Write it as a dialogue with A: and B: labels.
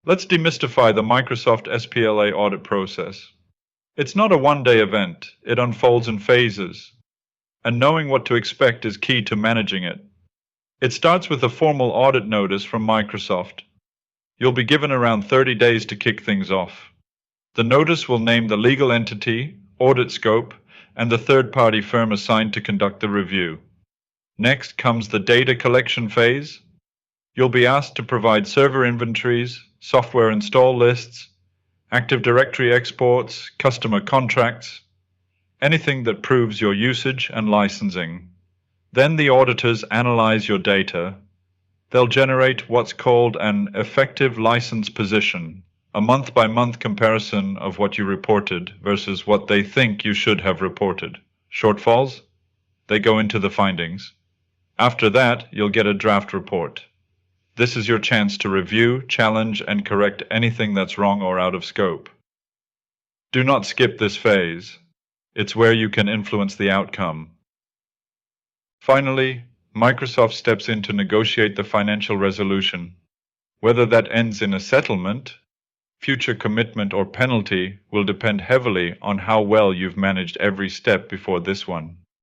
A: Let's demystify the Microsoft SPLA audit process. It's not a one-day event, it unfolds in phases, and knowing what to expect is key to managing it. It starts with a formal audit notice from Microsoft. You'll be given around 30 days to kick things off. The notice will name the legal entity, audit scope, and the third-party firm assigned to conduct the review. Next comes the data collection phase. You'll be asked to provide server inventories, software install lists, Active Directory exports, customer contracts, anything that proves your usage and licensing. Then the auditors analyze your data. They'll generate what's called an effective license position, a month-by-month comparison of what you reported versus what they think you should have reported. Shortfalls? They go into the findings. After that, you'll get a draft report. This is your chance to review, challenge, and correct anything that's wrong or out of scope. Do not skip this phase. It's where you can influence the outcome. Finally, Microsoft steps in to negotiate the financial resolution. Whether that ends in a settlement, future commitment, or penalty will depend heavily on how well you've managed every step before this one.